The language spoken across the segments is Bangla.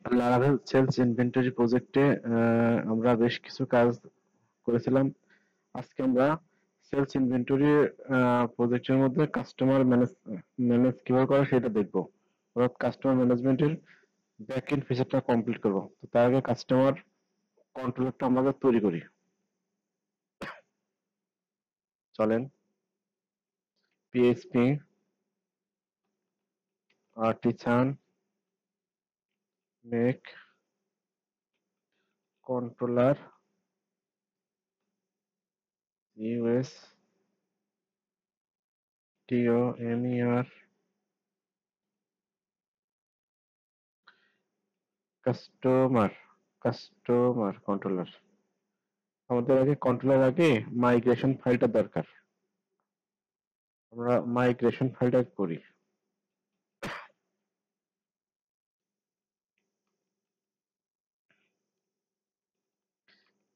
লারাভেল সেলস ইনভেন্টরি প্রজেক্টে আমরা বেশ কিছু কাজ করেছিলাম। আজকে আমরা সেলস ইনভেন্টরি প্রজেক্টের মধ্যে কাস্টমার ম্যানেজ কিভাবে করা সেটা দেখবো। অর্থাৎ কাস্টমার ম্যানেজমেন্টের ব্যাক এন্ড ফিচারটা কমপ্লিট করবো। তো তার আগে কাস্টমার কন্ট্রোলারটা আমরা তৈরি করি। চলেন PHP artisan make controller US TOMER customer customer controller. আমাদের আগে কন্ট্রোলার আগে মাইগ্রেশন ফাইলটা দরকার। আমরা মাইগ্রেশন ফাইলটা করি।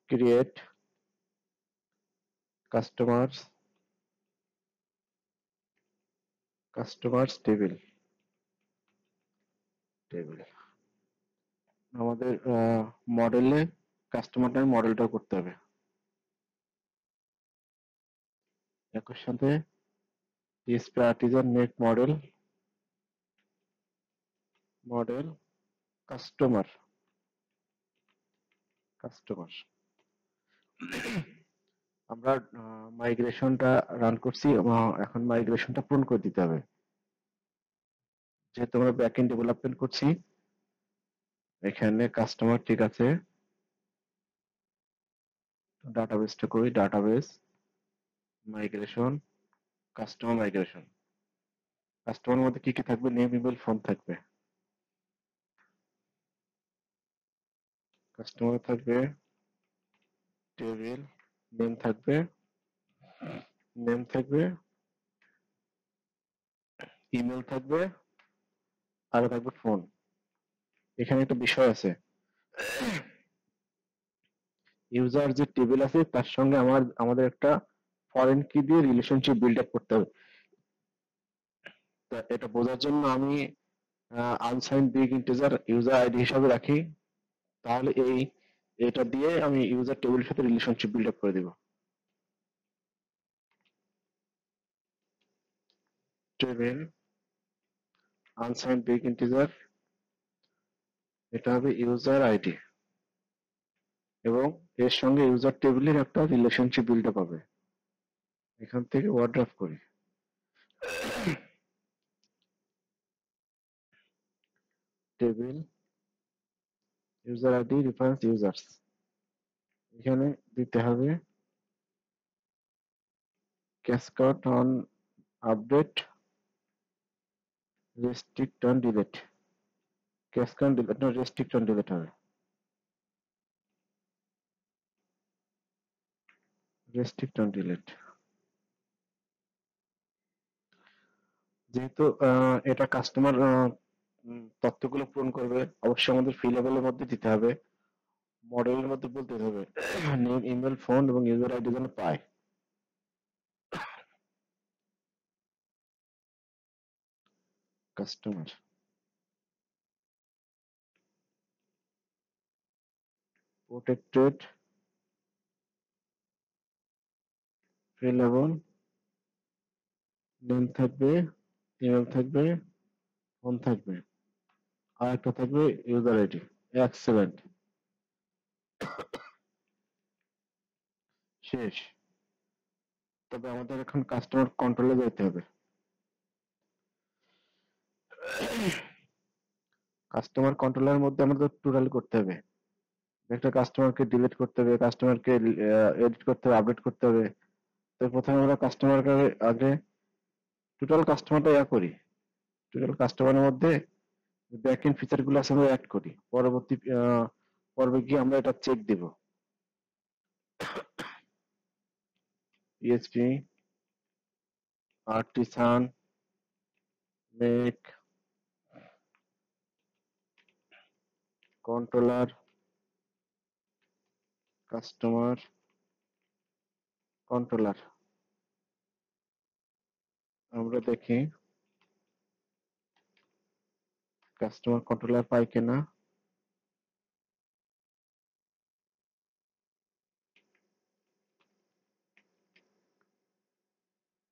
ক্রিয়েট কাস্টমার্স টেবিল টেবিল আমাদের মডেলে কাস্টমার মডেলটা করতে হবে। একই সাথে display Artisan make model customer customer আমরা মাইগ্রেশনটা রান করছি এখন মাইগ্রেশনটা পূরণ করে দিতে হবে। যেহেতু আমরা ব্যাক এন্ড ডেভেলপমেন্ট করছি, এখানে কাস্টমার ঠিক আছে, ডাটাবেসটা করি, ডাটাবেস মাইগ্রেশন মাইগ্রেশন। কাস্টমার মধ্যে কি কি থাকবে? নেম, ইমেল, ফোন থাকবে। কাস্টমার থাকবে টেবিল, নেম থাকবে নেম থাকবে ইমেল থাকবে, আর থাকবে ফোন। এখানে একটা বিষয় আছে, ইউজার যে টেবিল আছে তার সঙ্গে আমাদের একটা ফরেন কি দিয়ে রিলেশনশিপ বিল্ড আপ করতে হবে। তা এটা বোঝার জন্য আমি unsigned big integer user ID হিসাবে রাখি। তাহলে এটা দিয়ে আমি ইউজার টেবিলের সাথে রিলেশনশিপ বিল্ড আপ করে দিব। টেবিল আনসাইন বিগ ইন্টিজার, এটা হবে ইউজার আইডি, এবং এর সঙ্গে ইউজার টেবিলের একটা রিলেশনশিপ বিল্ড আপ হবে। এখান থেকে ওয়ার্ড ড্রাফট করি। Table user ID reference users, এখানে দিতে হবে cascade on update restrict on delete. Cascade delete না, রেস্ট্রিক্ট অন ডিলিট হবে। Restrict on delete. যেহেতু এটা কাস্টমার তথ্যগুলো পূরণ করবে, অবশ্যই আমাদের ফি লেভেলের মধ্যে দিতে হবে। মডেলের মধ্যে বলতে হবে নেম, ইমেল, ফোন এবং ইউজার আইডি যেন পায়। কাস্টমার প্রোটেক্টেড ফি লেভেল, নেম থাকবে, ইমেল থাকবে, ফোন থাকবে, আর একটা থাকবে ইউজার আইডি। এক্সেলেন্ট, শেষ। তবে আমাদের এখন কাস্টমার কন্ট্রোলে যেতে হবে। কাস্টমার কন্ট্রোলের মধ্যে আমাদের টোটাল করতে হবে। একটা কাস্টমারকে ডিলিট করতে হবে, কাস্টমারকে এডিট করতে হবে, আপডেট করতে হবে। তো প্রথমে আমরা কাস্টমারকে আগে টোটাল কাস্টমারটা করি। টোটাল কাস্টমারের মধ্যে ব্যাক এন্ড ফিচার গুলো আছে আমরা অ্যাড করি। পরবর্তী পর্বে গিয়ে আমরা এটা চেক দেব। PHP artisan make controller customer controller, আমরা দেখি কাস্টমার কন্ট্রোলার পাই কিনা।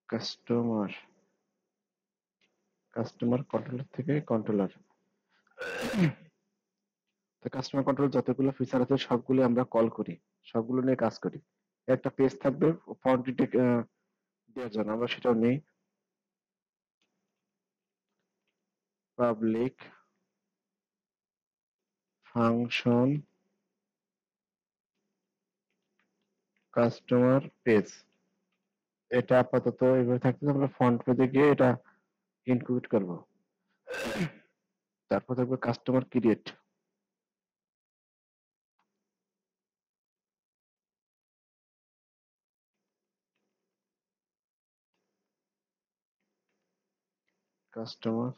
কাস্টমার কাস্টমার কন্ট্রোলার থেকে কন্ট্রোলার। তো কাস্টমার কন্ট্রোল যতগুলো ফিচার আছে সবগুলো আমরা কল করি, সবগুলো নিয়ে কাজ করি। একটা পেজ থাকবে ফন্ট দেওয়ার জন্য, আমরা সেটাও নেই। পাবলিক ফাংশন কাস্টমার পেজ, এটা আপাতত এভাবে থাকতে আমরা ফন্ট পেজে গিয়ে এটা ইনক্লুড করব। তারপর থাকবে customer create, customer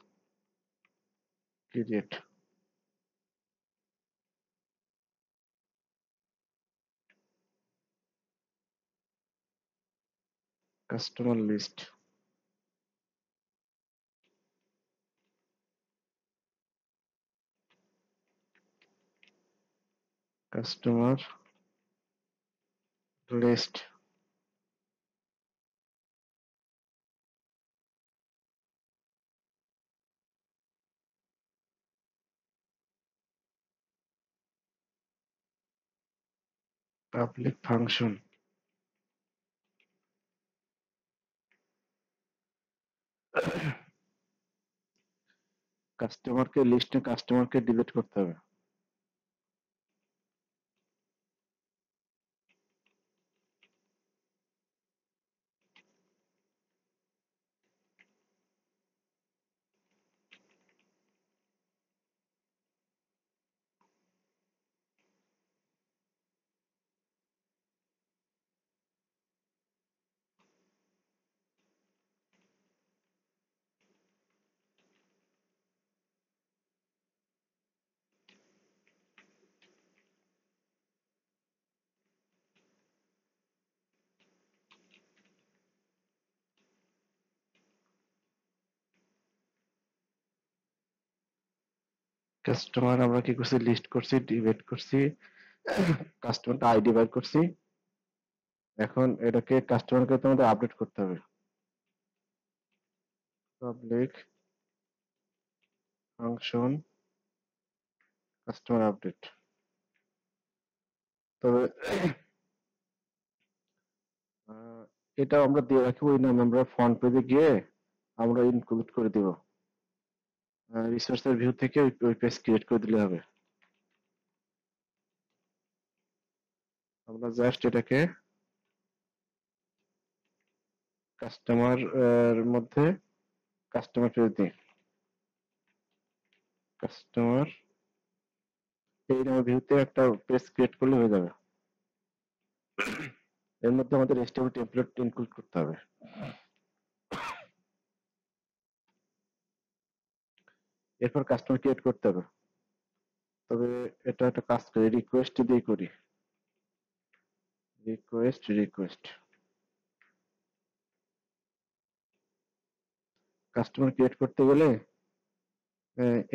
create, customer list, customer list, public function, কাস্টমারকে লিস্টে কাস্টমারকে ডিলিট করতে হবে। কাস্টমার আমরা কি করছি, লিস্ট করছি, ডিলিট করছি, কাস্টমারটা আইডি বের করছি। এখন এটাকে কাস্টমারকে তোমাদের আপডেট করতে হবে। Public function customer update. তবে এটা আমরা দিয়ে রাখবো, ওই নাম আমরা ফ্রন্ট পেজে গিয়ে আমরা ইনক্লুড করে দিব। রিসোর্সের ভিউ থেকে ওই পেজ ক্রিয়েট করে দিলে হবে। আমরা জাস্ট এটাকে কাস্টমার মধ্যে কাস্টমার পেজ দিই, কাস্টমার এই নামে ভিউতে একটা পেজ ক্রিয়েট করলে হয়ে যাবে। এর মধ্যে আমাদের HTML টেমপ্লেট ইনক্লুড করতে হবে। এরপর কাস্টমার ক্রিয়েট করতে হবে। তবে এটা একটা কাজ করি, রিকোয়েস্ট দিয়ে করি, রিকোয়েস্ট কাস্টমার ক্রিয়েট করতে গেলে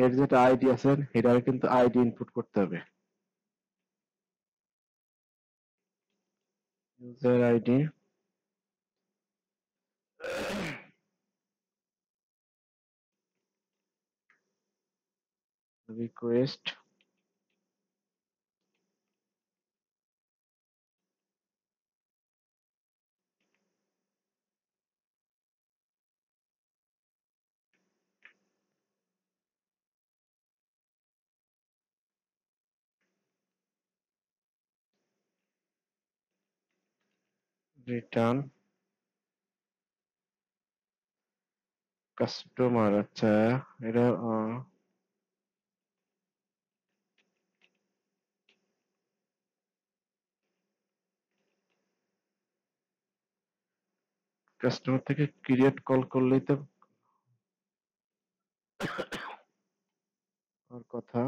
এর যেটা আইডি আছে এটার কিন্তু আইডি ইনপুট করতে হবে। User ID, request, return customer. আচ্ছা, এটা কাস্টমার থেকে ক্রিয়েট কল করলেই তো আর কথা।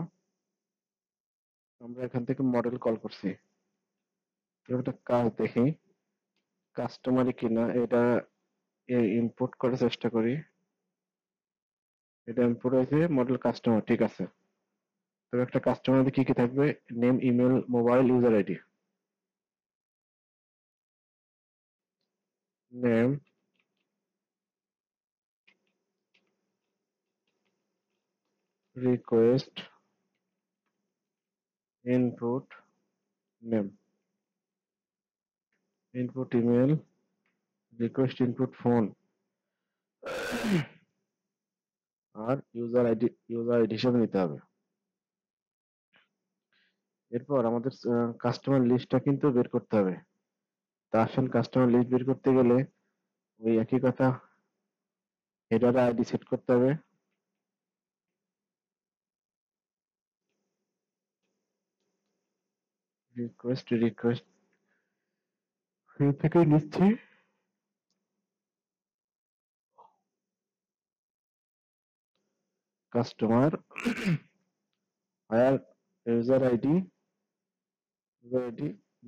আমরা এখান থেকে মডেল কল করছি, একটা কাজ দেখি কাস্টমারই কিনা এটা ইনপুট করার চেষ্টা করি। এটা ইনপুট হয়েছে মডেল কাস্টমার, ঠিক আছে। তবে একটা কাস্টমার কি কি থাকবে, name, email, mobile, user ID. Name, request input name, input email, request input phone আর ইউজার আইডি হিসেবে নিতে হবে। এরপর আমাদের কাস্টমার লিস্টটা কিন্তু বের করতে হবে। তা আসল কাস্টমার লিস্ট বের করতে গেলে ওই একই কথা, হেডারে আইডি সেট করতে হবে। রিকোয়েস্ট থেকে নিচ্ছি। Customer higher user ID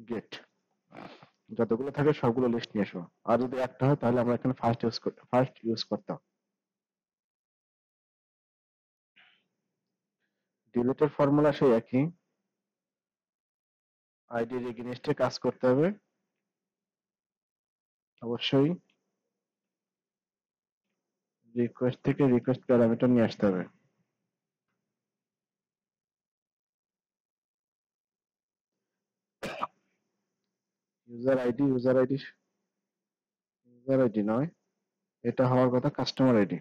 get, যতগুলো থাকে সবগুলো লিস্ট নিয়ে আসো। আর যদি একটা হয় তাহলে আমরা এখানে ফার্স্ট ইউজ করতাম। ডিলিটের ফর্মুলা সেই একই, আইডির এগেইনস্টে কাজ করতে হবে। অবশ্যই রিকোয়েস্ট থেকে রিকোয়েস্ট প্যারামিটার নিয়ে আসতে হবে। ইউজার আইডি নয়, এটা হওয়ার কথা কাস্টমার আইডি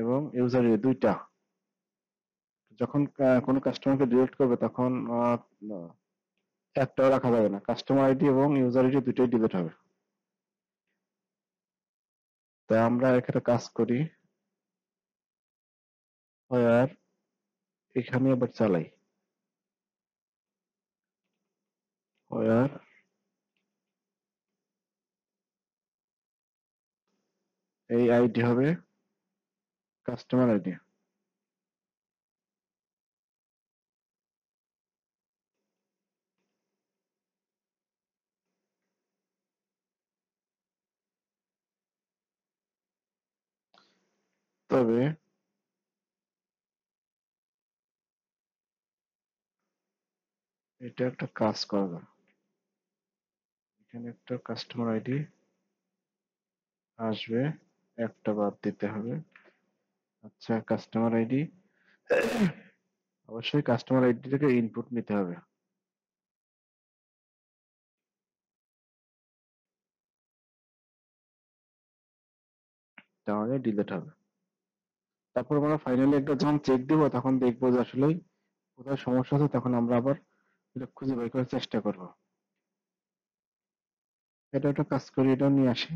এবং ইউজার আইডি দুইটা। যখন কোনো কাস্টমারকে ডিলিট করবে তখন একটাও রাখা যাবে না, কাস্টমার আইডি এবং ইউজার আইডি দুটোই ডিলিট হবে। তাই আমরা এখানে কাজ করি, আর এখানে আবার চালাই আর এই আইডি হবে কাস্টমার আইডি। তবে এটা একটা কাজ করা যায়, এখানে একটা কাস্টমার আইডি আসবে, একটা বাদ দিতে হবে। আচ্ছা, কাস্টমার আইডি, অবশ্যই কাস্টমার আইডি থেকে ইনপুট নিতে হবে, তাহলে ডিলিট হবে। তারপর আমরা ফাইনালি একটা যখন চেক দিব তখন দেখবো যে আসলে কোথায় সমস্যা আছে, তখন আমরা আবার এটা খুঁজে বের করার চেষ্টা করব। এটা একটা কাজ করি, এটা নিয়ে আসি।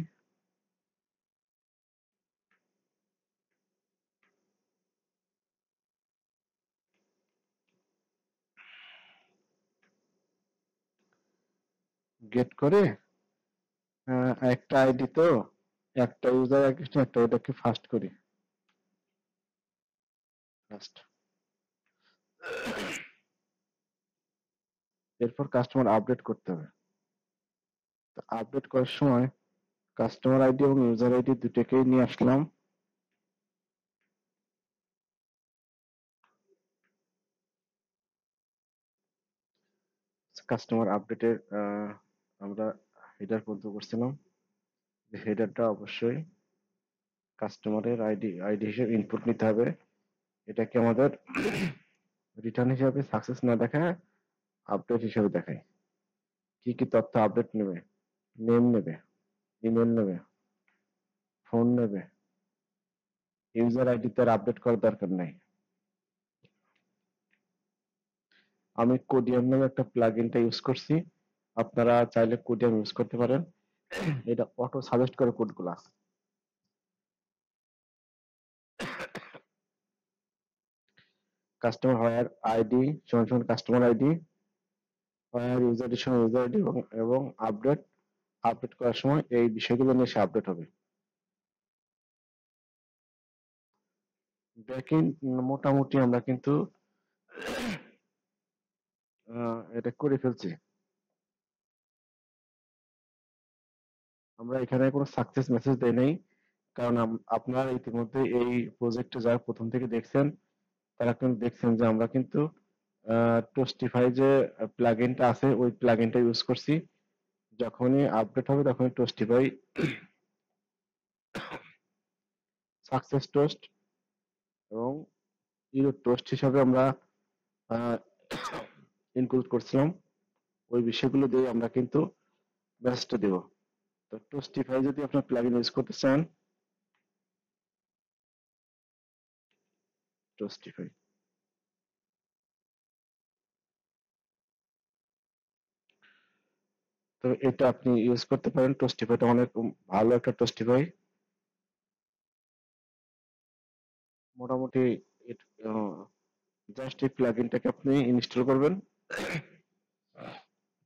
গেট করে একটা আইডি তো, একটা ইউজার একটা, এটাকে ফার্স্ট করি ফার্স্ট। এরপর কাস্টমার আপডেট করতে হবে। আপডেট করার সময় কাস্টমার আইডি এবং ইউজার আইডি দুটোকেই নিয়ে আসলাম। কাস্টমার আপডেটের আমরা হেডার পর্যন্ত করছিলাম, হেডারটা অবশ্যই কাস্টমারের আইডি হিসেবে ইনপুট নিতে হবে। এটাকে আমাদের রিটার্ন হিসাবে সাকসেস না দেখায় আপডেট হিসেবে দেখায়। কি কি তথ্য আপডেট নেবে? নেম নেবে, ইমেল নেবে, ফোন নেবে। ইউজার আইডি তার আপডেট করার দরকার নাই। আমি কোডিয়াম নামে একটা প্লাগইনটা ইউজ করছি, আপনারা চাইলে কোডিয়াম ইউজ করতে পারেন। এটা অটো সাজেস্ট করে কোডগুলা। কাস্টমার হোয়ার আইডি সমান সমান কাস্টমার আইডি, হোয়ার ইউজার আইডি সমান ইউজার আইডি, এবং আপডেট করার সময় এই বিষয়গুলো নিয়ে সে আপডেট হবে। ব্যাকএন্ড মোটামুটি আমরা কিন্তু এটা করে ফেলছি। আমরা এখানে কোনো সাকসেস মেসেজ দেই নাই, কারণ আপনারা ইতিমধ্যে এই প্রজেক্টে যারা প্রথম থেকে দেখছেন তারা কিন্তু দেখছেন যে আমরা কিন্তু টোস্টিফাই যে প্লাগইনটা আছে ওই প্লাগইনটা ইউজ করছি। যখনই আপডেট হবে তখনই টোস্টিফাই সাকসেস টোস্ট এবং ইউরো টোস্ট হিসাবে আমরা ইনক্লুড করছিলাম, ওই বিষয়গুলো দিয়ে আমরা কিন্তু মেসেজটা দেব। তো টোস্টিফাই যদি আপনার প্লাগইন ইউজ করতে চান, টোস্টিফাই, তো এটা আপনি ইউজ করতে পারেন। টোস্টিফাইটা অনেক ভালো একটা টোস্টিফাই। মোটামুটি জাস্ট এই প্লাগইনটাকে আপনি ইনস্টল করবেন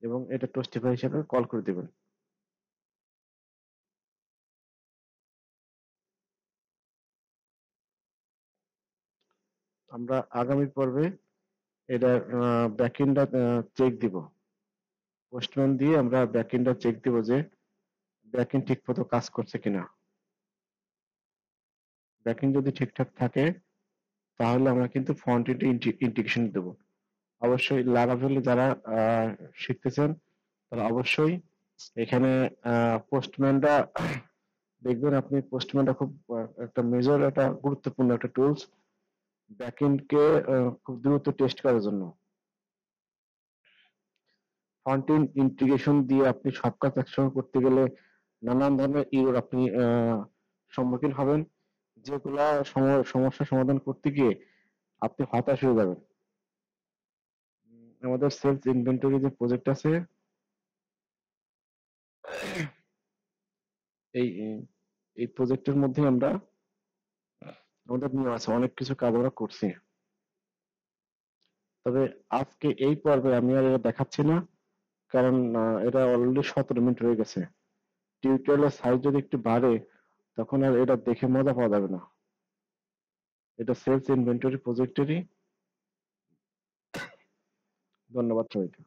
এবং এটা টোস্টিফাই হিসেবে কল করে দিবেন। আমরা আগামী পর্বে এটা ব্যাকএন্ডটা চেক দিব, পোস্টম্যান দিয়ে আমরা ব্যাকএন্ডটা চেক দিব যে ব্যাকএন্ড ঠিক মতো কাজ করছে কিনা। ব্যাকএন্ড যদি ঠিকঠাক থাকে তাহলে আমরা কিন্তু ফ্রন্ট এন্ডে ইন্টিগ্রেশন দেবো। অবশ্যই লারাভেলে যারা শিখতেছেন তারা অবশ্যই এখানে পোস্টম্যানটা দেখবেন। আপনি পোস্টম্যানটা খুব একটা মেজর, একটা গুরুত্বপূর্ণ একটা টুলস ব্যাকএন্ডকে খুব দ্রুত টেস্ট করার জন্য। ফ্রন্ট এন্ড ইন্টিগ্রেশন দিয়ে আপনি সব কাজ একসঙ্গে করতে গেলে নানান ধরনের ইরর আপনি সম্মুখীন হবেন, যেগুলা সমস্যা সমাধান করতে গিয়ে আপনি হতাশ হয়ে যাবেন। আমাদের সেলস ইনভেন্টরি যে প্রজেক্ট আছে, এই এই প্রজেক্টের মধ্যে আমরা আমাদের নিয়ে আছে অনেক কিছু কাজ আমরা করছি। তবে আজকে এই পর্বে আমি আর এটা দেখাচ্ছি না, কারণ এটা অলরেডি 17 মিনিট হয়ে গেছে। টিউটোরিয়ালের সাইজ যদি একটু বাড়ে তখন আর এটা দেখে মজা পাওয়া যাবে না। এটা সেলস ইনভেন্টরি প্রজেক্টেরই। ধন্যবাদ সবাইকে।